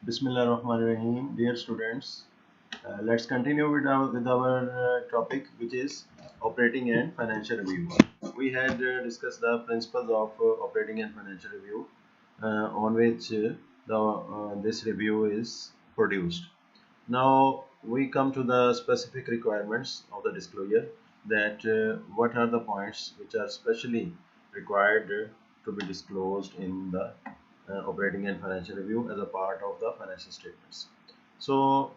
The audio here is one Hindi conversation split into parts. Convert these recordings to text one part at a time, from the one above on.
Bismillahirrahmanirrahim. Dear students, let's continue with our topic, which is operating and financial review. We had discussed the principles of operating and financial review, on which this review is produced. Now we come to the specific requirements of the disclosure, that what are the points which are specially required to be disclosed in the operating and financial review as a part of the financial statements. So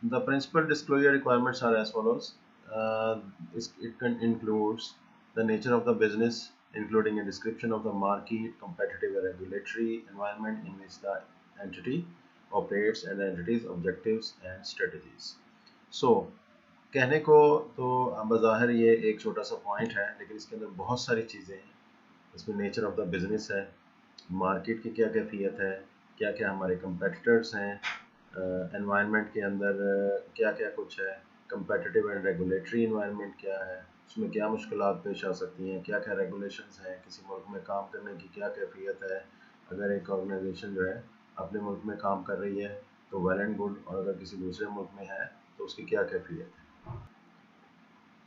the principal disclosure requirements are as follows. Uh, it includes the nature of the business, including a description of the market, competitive and regulatory environment in which the entity operates, and the entity's objectives and strategies. So कहने को तो बज़ाहिर ये एक छोटा सा पॉइंट है, लेकिन इसके अंदर बहुत सारी चीज़ें हैं. इसमें नेचर ऑफ द बिजनेस है, मार्केट की क्या कैफियत है, क्या क्या हमारे कंपेटिटर्स हैं, एनवायरनमेंट के अंदर क्या क्या कुछ है, कंपेटिटिव एंड रेगुलेटरी एनवायरनमेंट क्या है, उसमें क्या मुश्किलात पेश आ सकती हैं, क्या क्या रेगुलेशंस हैं, किसी मुल्क में काम करने की क्या कैफियत है, अगर एक ऑर्गेनाइजेशन जो है अपने मुल्क में काम कर रही है तो वेल एंड गुड, और अगर किसी दूसरे मुल्क में है तो उसकी क्या कैफियत है.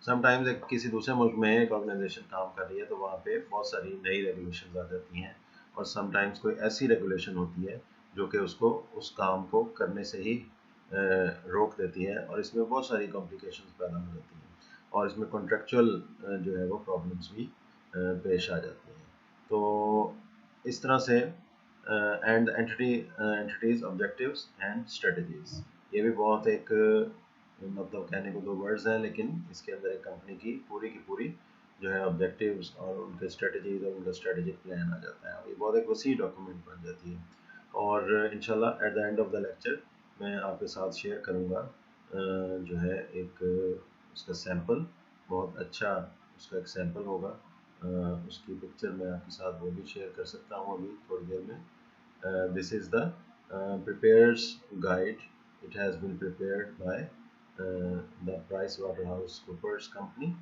समटाइम्स एक किसी दूसरे मुल्क में एक ऑर्गेनाइजेशन काम कर रही है तो वहाँ पे बहुत सारी नई रेगुलेशंस आ जाती हैं, और समटाइम्स कोई ऐसी रेगुलेशन होती है जो कि उसको उस काम को करने से ही रोक देती है, और इसमें बहुत सारी कॉम्प्लिकेशंस पैदा हो जाती हैं, और इसमें कॉन्ट्रेक्चुअल जो है वो प्रॉब्लम्स भी पेश आ जाती हैं. तो इस तरह से and entities objectives and strategies, ये भी बहुत एक मतलब कहने को दो वर्ड्स हैं, लेकिन इसके अंदर एक कंपनी की पूरी जो है ऑब्जेक्टिव्स और उनके स्ट्रेटजीज और उनका स्ट्रेटेजिक प्लान आ जाता है, और ये बहुत एक वसी डॉक्यूमेंट बन जाती है. और इंशाल्लाह at the end of the lecture मैं आपके साथ शेयर करूँगा जो है एक उसका सैम्पल, बहुत अच्छा उसका एक सैम्पल होगा. उसकी पिक्चर मैं आपके साथ वो भी शेयर कर सकता हूँ अभी थोड़ी देर में. This is the preparer's guide. It has been prepared by the PricewaterhouseCoopers company.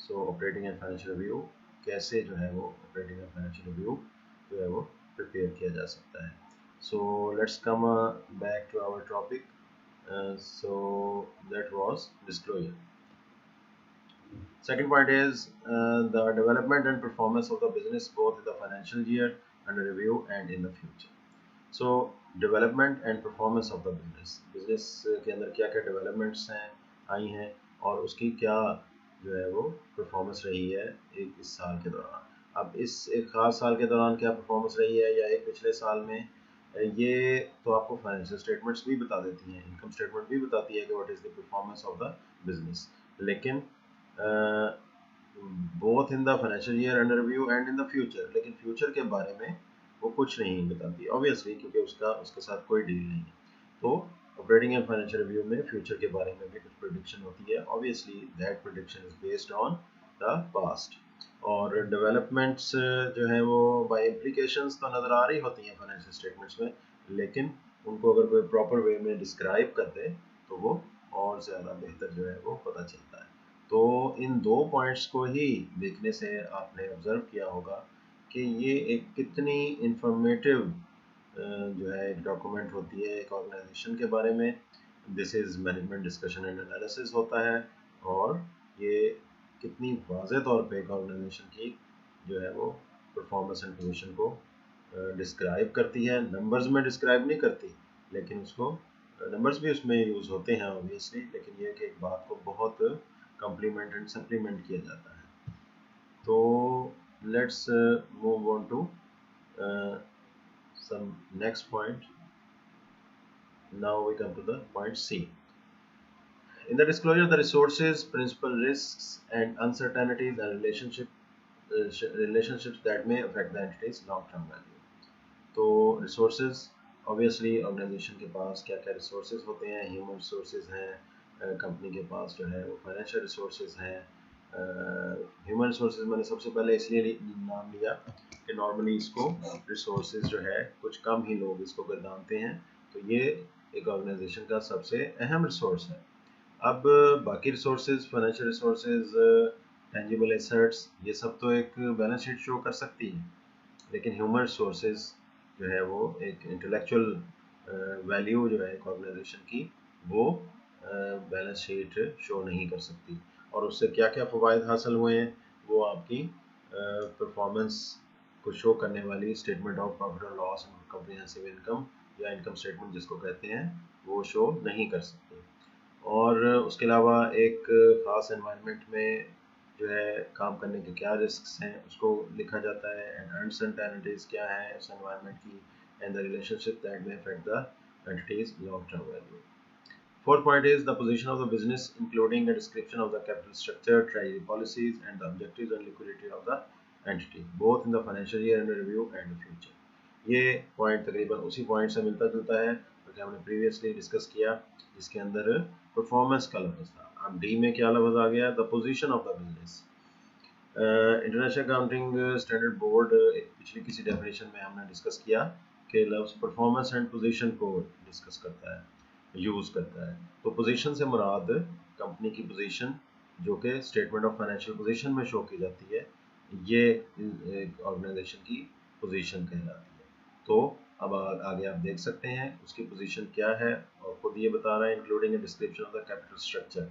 So operating and financial review कैसे जो है वो operating and financial review जो है वो prepare किया जा सकता है. So let's come back to our topic. So that was disclosure. Second point is the development and performance of the business both in the financial year under review and in the future. So development and performance of the business के अंदर क्या क्या डेवलपमेंट्स हैं आई हैं, और उसकी क्या जो है वो परफॉर्मेंस रही है एक इस साल के दौरान. अब इस एक ख़ास साल के दौरान क्या परफॉर्मेंस रही है या एक पिछले साल में, ये तो आपको फाइनेंशियल स्टेटमेंट्स भी बता देती हैं, इनकम स्टेटमेंट भी बताती है कि what is the performance of the business. लेकिन both in the financial year under review and in the future, लेकिन फ्यूचर के बारे में वो कुछ नहीं बताती ऑब्वियसली, क्योंकि उसके साथ कोई डील नहीं है. तो ऑपरेटिंग एंड फाइनेंशियल रिव्यू में फ्यूचर के बारे में भी कुछ प्रेडिक्शन होती है. Obviously that prediction is based on the past, और डेवलपमेंट्स जो है वो बाय इम्प्लीकेशंस तो नज़र आ रही होती हैं फाइनेंशियल स्टेटमेंट्स में, लेकिन उनको अगर कोई प्रॉपर वे में डिस्क्राइब कर दे तो वो और ज़्यादा बेहतर जो है वो पता चलता है. तो इन दो पॉइंट्स को ही देखने से आपने ऑब्जर्व किया होगा कि ये एक कितनी इंफॉर्मेटिव जो है एक डॉक्यूमेंट होती है एक ऑर्गेनाइजेशन के बारे में. This is management discussion and analysis होता है, और ये कितनी वाज़ेह तौर पे एक ऑर्गेनाइजेशन की जो है वो परफॉर्मेंस एंड पोजीशन को डिस्क्राइब करती है. नंबर्स में डिस्क्राइब नहीं करती, लेकिन उसको नंबर्स भी उसमें यूज़ होते हैं ऑब्वियसली, लेकिन ये कि एक बात को बहुत कम्प्लीमेंट एंड सप्लीमेंट किया जाता है. तो let's move on to some next point. Now we come to the point C. In the disclosure, the resources, principal risks, and uncertainties and relationships that may affect the entity's long-term value. तो resources, obviously organization के पास क्या क्या resources होते हैं, human resources हैं, कंपनी के पास जो है वो financial resources हैं. ह्यूमन रिसोर्सेज मैंने सबसे पहले इसलिए नाम लिया कि नॉर्मली इसको रिसोर्सेज जो है कुछ कम ही लोग इसको जानते हैं, तो ये एक ऑर्गेनाइजेशन का सबसे अहम रिसोर्स है. अब बाकी resources, financial resources, tangible assets, ये सब तो एक बैलेंस शीट शो कर सकती है, लेकिन ह्यूमन रिसोर्सेज जो है वो एक इंटेलेक्चुअल वैल्यू जो है एक ऑर्गेनाइजेशन की वो बैलेंस शीट शो नहीं कर सकती। और उससे क्या क्या फ़वाइद हासिल हुए हैं वो आपकी परफॉर्मेंस को शो करने वाली स्टेटमेंट ऑफ प्रॉफिट और लॉस एंड कॉम्प्रिहेंसिव इनकम या इनकम स्टेटमेंट जिसको कहते हैं वो शो नहीं कर सकती। और उसके अलावा एक ख़ास एनवायरनमेंट में जो है काम करने के क्या रिस्क्स हैं उसको लिखा जाता है, एंड अनसर्टेनिटीज़ क्या है उस एनवायरनमेंट की, and the relationship that may affect the entities long term value. Fourth point is the position of the business, including a description of the capital structure, treasury policies, and the objectives and liquidity of the entity, both in the financial year under review and the future. ये पॉइंट तकरीबन उसी पॉइंट से मिलता जुलता है जो हमने प्रीवियसली डिस्कस किया, जिसके अंदर परफॉर्मेंस का लफ्ज़ था। अब डी में क्या लफ्ज़ आ गया, the position of the business. International accounting standard board एक पिछली किसी डेफिनेशन में हमने डिस्कस किया कि लफ्ज़ परफॉर्मेंस एंड पोजीशन को डिस्कस करता है, यूज़ करता है। तो पोजीशन से मुराद कंपनी की पोजीशन जो कि स्टेटमेंट ऑफ फाइनेंशियल पोजीशन में शो की जाती है, ये एक ऑर्गेनाइजेशन की पोजीशन कहलाती है। तो अब आगे आप देख सकते हैं उसकी पोजीशन क्या है, और खुद ये बता रहा है including a description of the capital structure.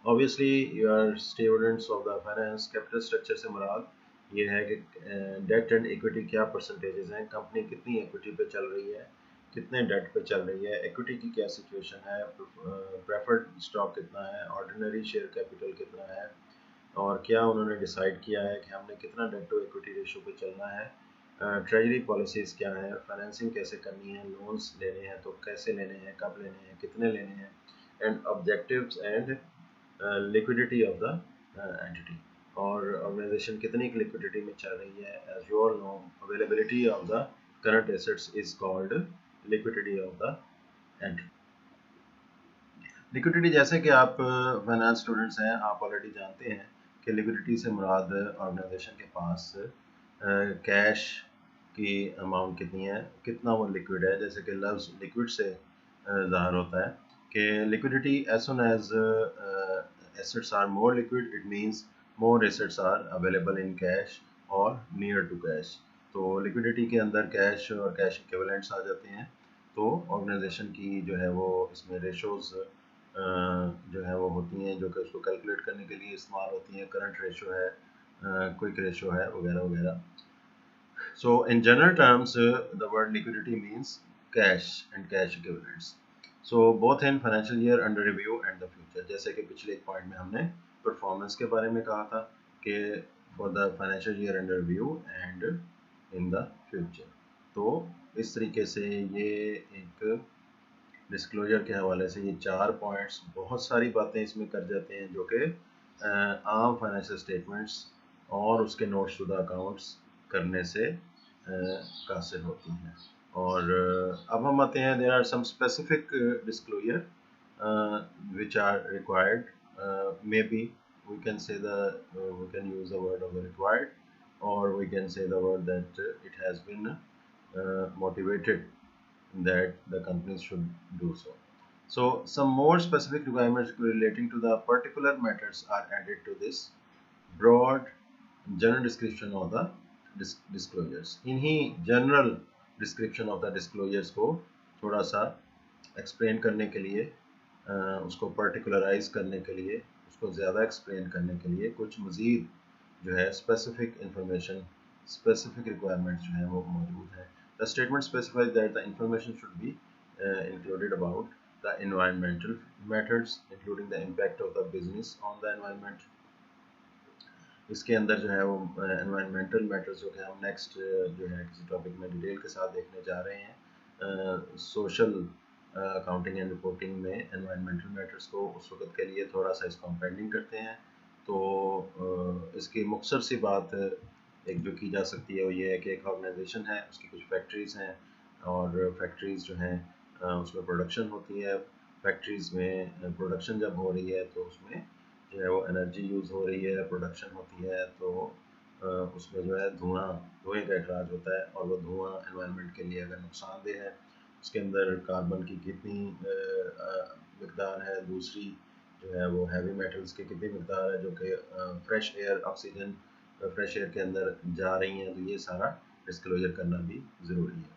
Obviously you are students of the finance. Capital structure से मुराद ये है कि डेट एंड इक्विटी क्या परसेंटेजेस हैं, कंपनी कितनी इक्विटी पे चल रही है, कितने डेट पे चल रही है, इक्विटी की क्या सिचुएशन है, प्रेफर्ड स्टॉक कितना है, ऑर्डिनरी शेयर कैपिटल कितना है, और क्या उन्होंने डिसाइड किया है कि हमने कितना डेट टू इक्विटी रेशियो पे चलना है, ट्रेजरी पॉलिसीज़ क्या है, फाइनेंसिंग कैसे करनी है, लोन्स लेने हैं तो कैसे लेने हैं, कब लेने हैं, कितने लेने हैं, and objectives and liquidity of the entity, और ऑर्गेनाइजेशन कितनी लिक्विडिटी में चल रही है। As you all know, availability of the current assets is called liquidity of the entity. Liquidity, जैसे कि आप फाइनेंस स्टूडेंट्स हैं, आप ऑलरेडी जानते हैं कि लिक्विडिटी से मुराद ऑर्गेनाइजेशन के पास कैश की अमाउंट कितनी है, कितना वो लिक्विड है। जैसे कि लफ्ज़ लिक्विड से ज़ाहिर होता है कि liquidity as soon as assets are more liquid, it means more assets are available in cash or near to cash. तो लिक्विडिटी के अंदर कैश और कैश इक्विवेलेंट्स आ जाते हैं। तो ऑर्गेनाइजेशन की जो है वो इसमें रेशोज़ जो है वो होती हैं, जो कि उसको कैलकुलेट करने के लिए इस्तेमाल होती हैं। करंट रेशो है, क्विक रेशो है, वगैरह वगैरह। So in general terms the word liquidity means cash and cash equivalents. So both in financial year under review and the future. जैसे कि पिछले एक पॉइंट में हमने परफॉर्मेंस के बारे में कहा था कि for the financial year under review and in the future. तो इस तरीके से ये एक डिस्क्लोजर के हवाले से ये 4 पॉइंट्स, बहुत सारी बातें इसमें कर जाते हैं जो कि आम फाइनेंशियल स्टेटमेंट्स और उसके नोट शुदा अकाउंट्स करने से कासिर होती हैं। और अब हम आते हैं, there are some specific disclosure which are required. Maybe we can say we can use the word of the required, or we can say the word that it has been motivated that the companies should do so. So some more specific requirements relating to the particular matters are added to this broad general description of the disclosures. इन्हीं general description of the disclosures को थोड़ा सा explain करने के लिए, उसको particularize करने के लिए, उसको ज़्यादा explain करने के लिए कुछ मज़ीद जो है specific information, specific requirements जो है वो मौजूद है। The statement specifies that the information should be included about the environmental matters, including the impact of the business on the environment. इसके अंदर जो है वो एनवायरमेंटल मैटर्स जो कि हम नेक्स्ट जो है किसी टॉपिक में डिटेल के साथ देखने जा रहे हैं। सोशल अकाउंटिंग एंड रिपोर्टिंग में एनवायरमेंटल मैटर्स को उस वक्त के लिए थोड़ा सा इसको हम पेंडिंग करते हैं। तो इसकी मुख्तसर सी बात एक जो की जा सकती है वो ये है कि एक ऑर्गेनाइजेशन है, उसकी कुछ फैक्ट्रीज़ हैं, और फैक्ट्रीज़ जो हैं उसमें प्रोडक्शन होती है। फैक्ट्रीज़ में प्रोडक्शन जब हो रही है तो उसमें जो है वो एनर्जी यूज़ हो रही है, प्रोडक्शन होती है, तो उसमें जो है धुएँ का अखराज होता है, और वो धुआं एनवायरनमेंट के लिए अगर नुकसानदेह है, उसके अंदर कार्बन की कितनी मकदार है, दूसरी जो है वो हैवी मेटल्स की कितनी मकदार है जो कि fresh air, oxygen fresh air के अंदर जा रही हैं, तो ये सारा डिस्क्लोजर करना भी ज़रूरी है।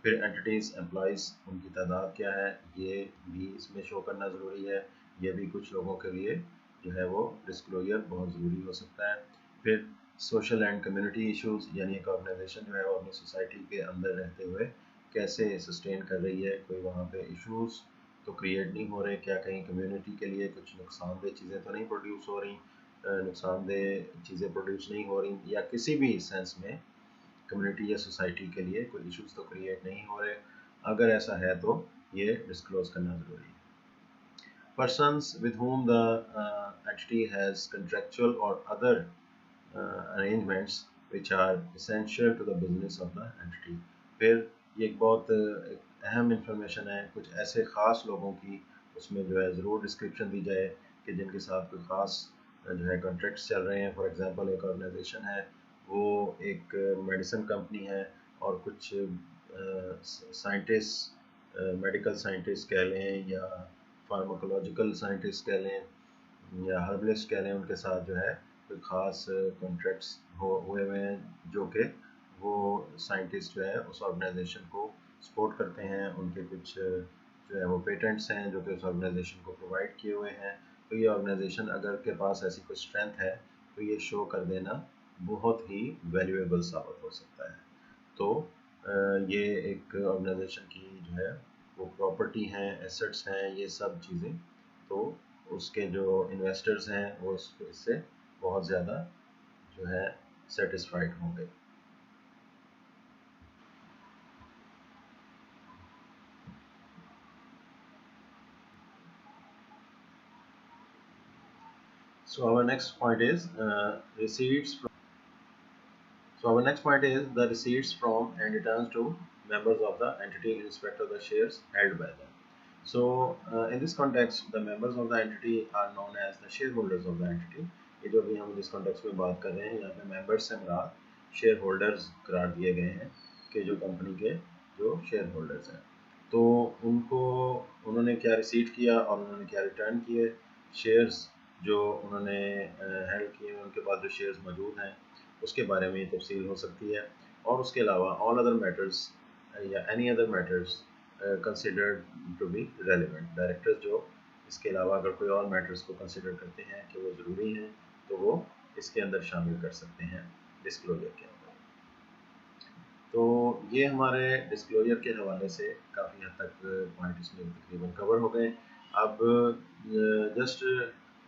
फिर एंटिटीज़ एम्प्लॉयज़ उनकी तादाद क्या है ये भी इसमें शो करना ज़रूरी है। ये भी कुछ लोगों के लिए जो है वो डिस्क्लोजर बहुत ज़रूरी हो सकता है। फिर सोशल एंड कम्युनिटी इश्यूज़, यानी एक ऑर्गेनाइजेशन जो है वो अपनी सोसाइटी के अंदर रहते हुए कैसे सस्टेन कर रही है, कोई वहाँ पे इश्यूज़ तो क्रिएट नहीं हो रहे, क्या कहीं कम्युनिटी के लिए कुछ नुकसानदेह चीज़ें तो नहीं प्रोड्यूस हो रही, नुकसानदेह चीज़ें प्रोड्यूस नहीं हो रही, या किसी भी सेंस में कम्युनिटी या सोसाइटी के लिए कोई इश्यूज तो क्रिएट नहीं हो रहे। अगर ऐसा है तो ये डिस्क्लोज करना ज़रूरी है। Persons with whom the entity has contractual or other arrangements which are essential to the business of the entity। फिर ये एक बहुत एक अहम इंफॉर्मेशन है, कुछ ऐसे ख़ास लोगों की उसमें जो है ज़रूर डिस्क्रिप्शन दी जाए कि जिनके साथ कोई ख़ास जो है कॉन्ट्रैक्ट्स चल रहे हैं। फॉर एग्जांपल एक ऑर्गेनाइजेशन है, वो एक मेडिसिन कंपनी है और कुछ साइंटिस्ट, मेडिकल साइंटिस्ट कह लें या फार्माकोलॉजिकल साइंटिस्ट कह लें या हर्बलिस्ट कह लें, उनके साथ जो है कोई ख़ास कॉन्ट्रैक्ट्स हुए हुए हैं जो कि वो साइंटिस्ट जो है उस ऑर्गेनाइजेशन को सपोर्ट करते हैं। उनके कुछ जो है वो पेटेंट्स हैं जो कि उस ऑर्गेनाइजेशन को प्रोवाइड किए हुए हैं। तो ये ऑर्गेनाइजेशन अगर के पास ऐसी कोई स्ट्रेंथ है तो ये शो कर देना बहुत ही वैल्यूएबल साबित हो सकता है। तो ये एक ऑर्गेनाइजेशन की जो है वो प्रॉपर्टी हैं, एसेट्स हैं, ये सब चीज़ें, तो उसके जो इन्वेस्टर्स हैं वो इससे बहुत ज़्यादा जो है सेटिस्फाइड होंगे। So our next point is receipts. So our next point is the receipts from and returns to members of the entity in respect of the shares held by them. So in this context, the members of the entity are known as the shareholders of the entity. ये जो भी हम जिस कॉन्टेक्स्ट में बात कर रहे हैं, यहाँ पे मेंबर्स से मुराद शेयर होल्डर्स करार दिए गए हैं कि जो कंपनी के जो शेयर होल्डर्स हैं, तो उनको उन्होंने क्या रिसीट किया और उन्होंने क्या रिटर्न किए, शेयर्स जो उन्होंने हेल्ड किए, उनके पास जो शेयर्स मौजूद हैं उसके बारे में तफसील हो सकती है। और उसके अलावा ऑल अदर मैटर्स या any other matters considered to be relevant. Directors जो इसके अलावा अगर कोई और मैटर्स को कंसिडर करते हैं कि वो ज़रूरी हैं तो वो इसके अंदर शामिल कर सकते हैं डिस्क्लोजर के अंदर। तो ये हमारे डिस्क्लोजर के हवाले से काफ़ी हद तक पॉइंट इसमें तकरीबन कवर हो गए। अब just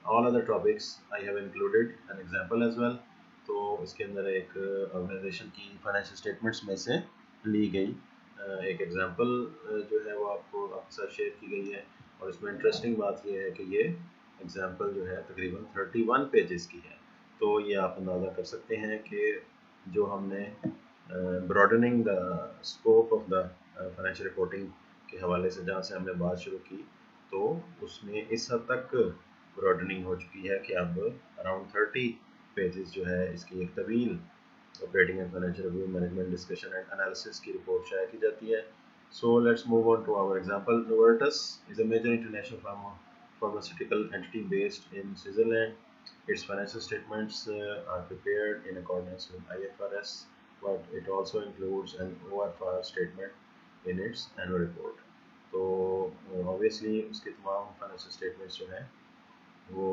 all other topics I have included an example as well. तो इसके अंदर एक ऑर्गेनाइजेशन की फाइनेंशियल स्टेटमेंट्स में से ली गई एक एग्जांपल जो है वो आपके साथ शेयर की गई है। और इसमें इंटरेस्टिंग बात यह है कि ये एग्जांपल जो है तकरीबन 31 पेजेस की है। तो ये आप अंदाज़ा कर सकते हैं कि जो हमने broadening the scope of the financial reporting के हवाले से जहाँ से हमने बात शुरू की, तो उसमें इस हद तक ब्रॉडनिंग हो चुकी है कि अब अराउंड 30 पेजेस जो है इसकी एक तवील operating and financial review management discussion and analysis की रिपोर्ट शाया की जाती है। So let's move on to our example. Novartis is a major international pharmaceutical entity based in Switzerland. Its financial statements are prepared in accordance with IFRS, but it also includes an OFR statement in its annual report. तो obviously उसकी तमाम फाइनेंशियल स्टेटमेंट्स जो हैं वो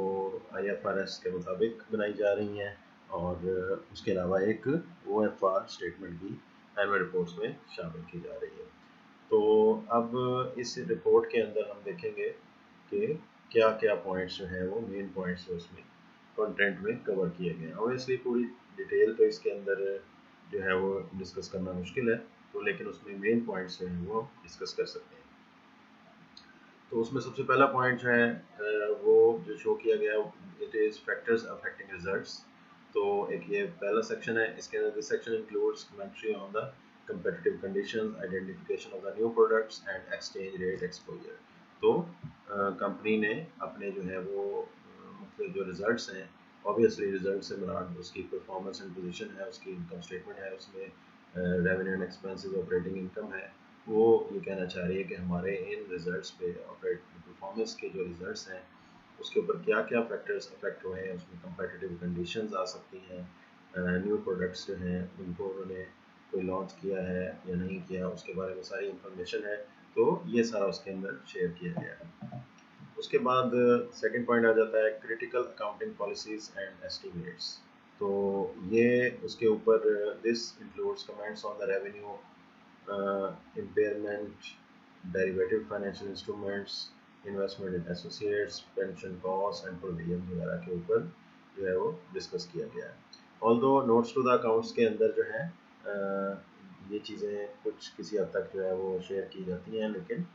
IFRS के मुताबिक बनाई जा रही हैं और उसके अलावा एक OFR स्टेटमेंट भी एनुअल रिपोर्ट्स में शामिल की जा रही है। तो अब इस रिपोर्ट के अंदर हम देखेंगे कि क्या क्या पॉइंट्स जो हैं वो मेन पॉइंट्स जो उसमें कंटेंट में कवर किए गए हैं। ऑब्वियसली पूरी डिटेल तो इसके अंदर जो है वो डिस्कस करना मुश्किल है, तो लेकिन उसमें मेन पॉइंट्स जो हैं वो डिस्कस कर सकते हैं। तो उसमें सबसे पहला पॉइंट जो है वो जो शो किया गया it is factors affecting results. तो एक ये पहला सेक्शन है, इसके अंदर this section includes commentary on the competitive conditions, identification of the new products and exchange rate exposure। तो कंपनी ने अपने जो है वो मतलब जो रिजल्ट्स हैं, ऑब्वियसली रिजल्ट से मुराद उसकी परफॉर्मेंस एंड पोजीशन है, उसकी इनकम स्टेटमेंट है, उसमें revenue and expenses, operating income है, वो ये कहना चाह रही है कि हमारे इन रिजल्ट्स पे ऑपरेटिंग परफॉर्मेंस के जो रिजल्ट्स हैं उसके ऊपर क्या क्या फैक्टर्स अफेक्ट हुए हैं। उसमें कंपेटिटिव कंडीशंस आ सकती हैं, न्यू प्रोडक्ट्स जो हैं उनको उन्होंने कोई लॉन्च किया है या नहीं किया, उसके बारे में सारी इंफॉर्मेशन है, तो ये सारा उसके अंदर शेयर किया गया है। उसके बाद सेकंड पॉइंट आ जाता है critical accounting policies and estimates. तो ये उसके ऊपर this includes comments on the revenue, impairment, derivative financial instruments, investment in associates, pension cost and provision वगैरह के ऊपर जो है वो डिस्कस किया गया है। Although notes to the accounts के अंदर जो है ये चीज़ें कुछ किसी हद तक जो है वो शेयर की जाती हैं, लेकिन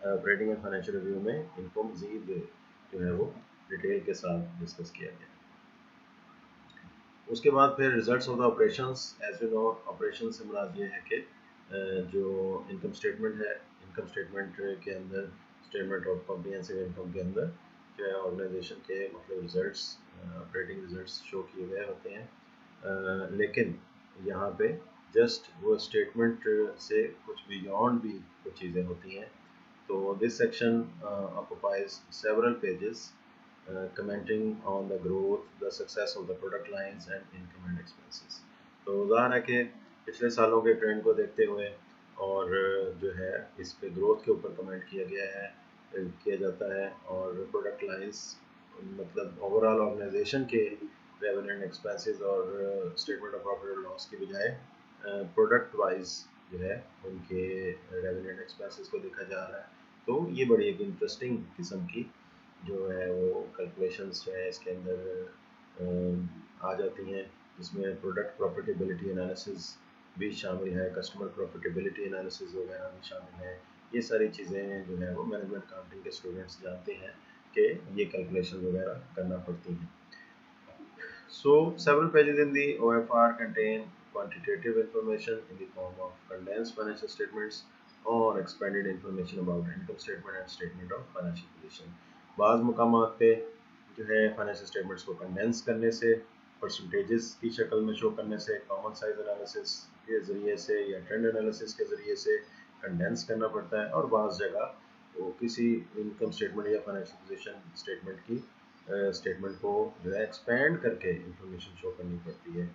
ऑपरेटिंग एंड फाइनेंशियल रिव्यू में इनको मज़ीद जो है वो डिटेल के साथ डिस्कस किया गया। उसके बाद फिर results of the operations. As you know, operation से मुराद ये है कि जो इनकम स्टेटमेंट है, इनकम स्टेटमेंट के अंदर स्टेटमेंट ऑफ कॉम्प्रिहेंसिव इनकम के अंदर जो है ऑर्गेनाइजेशन के मतलब रिजल्ट्स, ऑपरेटिंग रिजल्ट्स शो किए गए होते हैं, लेकिन यहाँ पे जस्ट वो स्टेटमेंट से कुछ बियॉन्ड भी कुछ चीज़ें होती हैं। तो this section occupies several pages commenting on the growth, the success of the product lines and income and expenses। तो उदाहरण है कि पिछले सालों के ट्रेंड को देखते हुए और जो है इस पे ग्रोथ के ऊपर कमेंट किया गया है, किया जाता है, और प्रोडक्ट लाइंस मतलब ओवरऑल ऑर्गेनाइजेशन के रेवेन्यू एंड एक्सपेंसेस और स्टेटमेंट ऑफ प्रॉफिट और लॉस के बजाय प्रोडक्ट वाइज जो है उनके रेवेन्यू एंड एक्सपेंसेस को देखा जा रहा है। तो ये बड़ी एक इंटरेस्टिंग किस्म की जो है वो कैलकुलेशंस जो है इसके अंदर आ जाती हैं, जिसमें प्रोडक्ट प्रॉफिटेबिलिटी एनालिसिस भी शामिल है, कस्टमर प्रॉफिटेबिलिटी एनालिसिस वगैरह भी शामिल है। ये सारी चीज़ें जो है वो मैनेजमेंट अकाउंटिंग के स्टूडेंट्स जानते हैं कि ये कैलकुलेशन वगैरह करना पड़ती हैं। So, several pages in the OFR contain quantitative information in the form of condensed financial statements or expanded information about income statement and statement of financial position। बाज़ मुकामात पे जो है फाइनेंशियल स्टेटमेंट्स को कंडेंस करने से, परसेंटेजेस की शक्ल में शो करने से, कॉमन साइज एनालिसिस के ज़रिए से या ट्रेंड एनालिसिस के ज़रिए से कंडेंस करना पड़ता है, और बाज़ जगह वो किसी इनकम स्टेटमेंट या फाइनेंशियल पोजीशन स्टेटमेंट की स्टेटमेंट को जो है एक्सपेंड करके इंफॉर्मेशन शो करनी पड़ती है।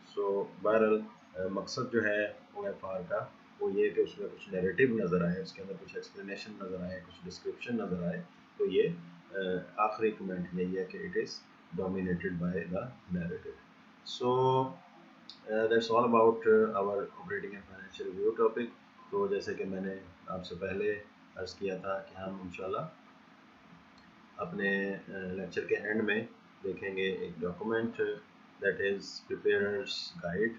सो बहरहाल मकसद जो है OFR का वो ये कि उसमें कुछ नैरेटिव नज़र आए, उसके अंदर कुछ एक्सप्लेनेशन नज़र आए, कुछ डिस्क्रिप्शन नज़र आए। तो ये आखिरी कमेंट यही है कि it is dominated by the narrative. So that's all about our operating and financial review topic. तो जैसे कि मैंने आपसे पहले अर्ज़ किया था कि हम इंशाल्लाह अपने लेक्चर के एंड में देखेंगे एक document that is prepares guide.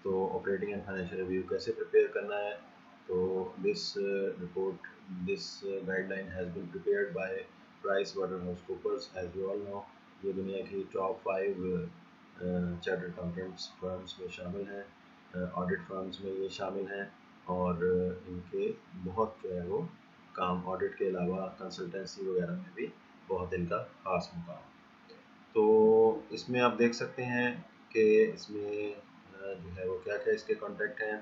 तो ऑपरेटिंग एंड फाइनेंशियल रिव्यू कैसे प्रिपेयर करना है, तो this report, this guideline has been prepared by Price Water House Coopers. As you all know, ये दुनिया की टॉप 5 चार्टर्ड अकाउंटेंट्स फर्म्स में शामिल हैं, ऑडिट फर्म्स में ये शामिल हैं, और इनके बहुत जो है वो काम ऑडिट के अलावा कंसल्टेंसी वगैरह में भी बहुत इनका खास मुकाम। तो इसमें आप देख सकते हैं कि इसमें जो है वो क्या क्या इसके कॉन्टेक्ट हैं।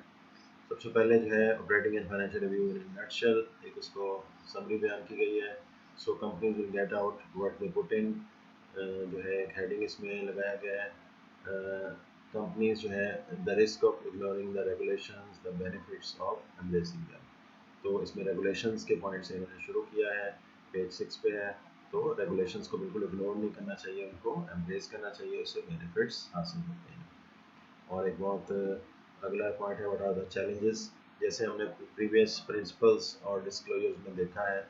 सबसे पहले जो है operating and financial review in nutshell, एक इसको समरी बयान की गई है। सो companies will get out what they put in, जो है एक हेडिंग इसमें लगाया गया है। कंपनीज जो है the risk of ignoring the regulations, the benefits of embracing them. तो इसमें रेगुलेशंस के पॉइंट से इन्होंने शुरू किया है, पेज 6 पे है। तो रेगुलेशंस को बिल्कुल इग्नोर नहीं करना चाहिए, उनको एम्ब्रेस करना चाहिए, उससे बेनिफिट्स हासिल होते हैं। और एक बहुत अगला पॉइंट है व्हाट आर द चैलेंजेस। जैसे हमने प्रीवियस प्रिंसिपल्स और डिस्क्लोजर्स में देखा है,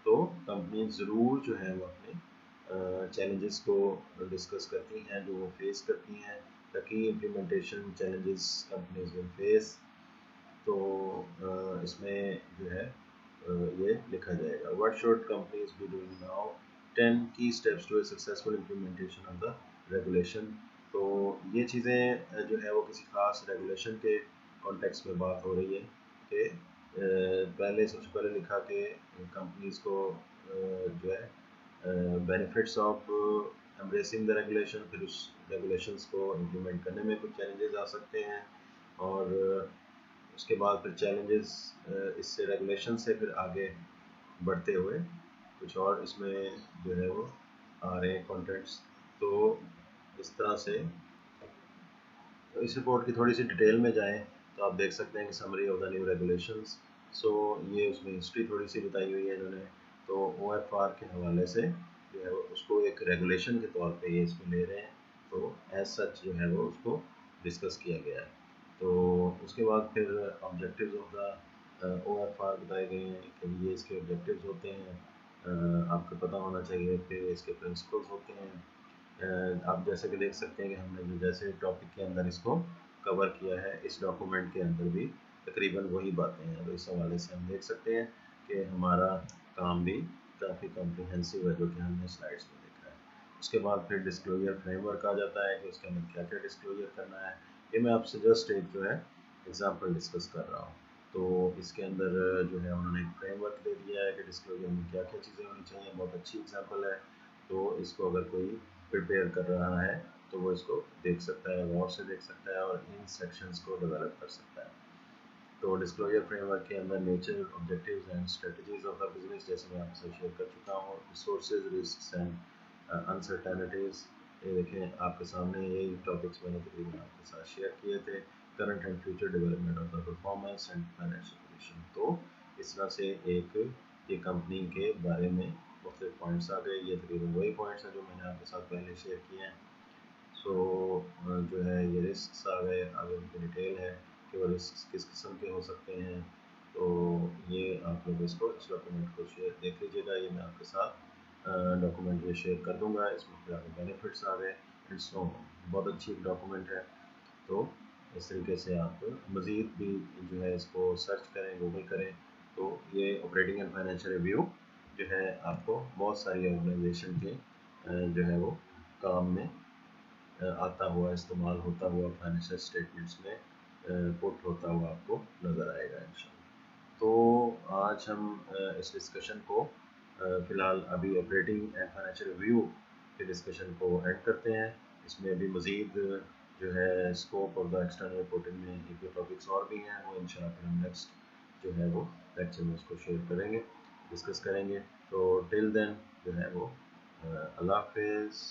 तो कंपनी ज़रूर जो है वो अपने चैलेंजेस को डिस्कस करती हैं जो वो फेस करती हैं, ताकि implementation challenges companies will face. तो इसमें जो है ये लिखा जाएगा what should companies be doing now, 10 key steps to a successful implementation of the regulation. तो ये चीज़ें जो है वो किसी खास रेगुलेशन के कॉन्टेक्स्ट में बात हो रही है कि पहले सबसे पहले लिखा कि कंपनीज को जो है benefits of embracing the regulation, फिर उस रेगुलेशंस को इम्प्लीमेंट करने में कुछ चैलेंजेस आ सकते हैं, और उसके बाद फिर चैलेंजेस इससे रेगुलेशन से फिर आगे बढ़ते हुए कुछ और इसमें जो है वो आ रहे हैं कंटेंट्स। तो इस तरह से तो इस रिपोर्ट की थोड़ी सी डिटेल में जाएं तो आप देख सकते हैं कि summary of the new regulations. So ये उसमें हिस्ट्री थोड़ी सी बताई हुई है इन्होंने। तो OFR के हवाले से जो है वो उसको एक रेगुलेशन के तौर पे ये इसको ले रहे हैं, तो एज सच जो है वो उसको डिस्कस किया गया है। तो उसके बाद फिर ऑब्जेक्टिव्स ऑफ द OFR बताए गए हैं कि ये इसके ऑब्जेक्टिव्स होते हैं, आपको पता होना चाहिए। फिर इसके प्रिंसिपल्स होते हैं। आप जैसे कि देख सकते हैं कि हमने जो जैसे टॉपिक के अंदर इसको कवर किया है, इस डॉक्यूमेंट के अंदर भी तकरीबन वही बातें हैं। तो इस हवाले से हम देख सकते हैं कि हमारा काम भी काफ़ी कॉम्प्रिहेंसिव है, जो कि हमने स्लाइड्स में देखा है। उसके बाद फिर डिस्क्लोजर फ्रेमवर्क आ जाता है कि उसके अंदर क्या क्या डिस्क्लोजर करना है। ये मैं आपसे जस्ट एक जो है एग्जाम्पल डिस्कस कर रहा हूँ। तो इसके अंदर जो है उन्होंने एक फ्रेमवर्क दे दिया है कि डिस्क्लोजर में क्या क्या चीज़ें होनी चाहिए। बहुत अच्छी एग्जाम्पल है। तो इसको अगर कोई प्रिपेयर कर रहा है तो वो इसको देख सकता है, गौर से देख सकता है और इन सेक्शंस को डेवलप कर सकता है। तो डिस्क्लोजर फ्रेमवर्क के अंदर nature, objectives and strategies of the business, जैसे मैं आपसे शेयर कर चुका हूँ। रिसोर्सेज, रिस्क्स एंड अनसर्टेनिटीज, ये देखें आपके सामने यही टॉपिक्स मैंने तकरीबन आपके साथ शेयर किए थे। Current and future development of the performance and financial position. तो इस तरह से एक ये कंपनी के बारे में मुख्तलिफ पॉइंट्स आ गए। ये तकरीबन वही पॉइंट्स हैं जो मैंने आपके साथ पहले शेयर किए हैं। सो जो है ये रिस्क आ गए, आगे उनकी डिटेल है कि वो रिस्क किस किस्म के हो सकते हैं। तो ये आप लोग इसको इस डॉक्यूमेंट को शेयर देख लीजिएगा। ये मैं आपके साथ डॉक्यूमेंट ये शेयर कर दूंगा। इसमें फिर आपके बेनिफिट्स आ गए। इट्स बहुत अच्छी डॉक्यूमेंट है। तो इस तरीके से आप मज़ीद भी जो है इसको सर्च करें, गूगल करें। तो ये ऑपरेटिंग एंड फाइनेंशियल रिव्यू जो है आपको बहुत सारी ऑर्गेनाइजेशन के जो है वो काम में आता हुआ, इस्तेमाल होता हुआ फाइनेंशियल स्टेटमेंट्स में पुट होता हुआ आपको नज़र आएगा इंशाल्लाह। तो आज हम इस डिस्कशन को फ़िलहाल अभी ऑपरेटिंग एंड फाइनेंशियल रिव्यू के डिस्कशन को एंड करते हैं। इसमें अभी मज़ीद जो है scope of the external reporting में एक दो टॉपिक्स और भी हैं, वो इंशाल्लाह फिर हम नेक्स्ट जो है वो लेक्चर में उसको शेयर करेंगे, डिस्कस करेंगे। तो टिल देन जो है वो अल्लाह हाफिज़।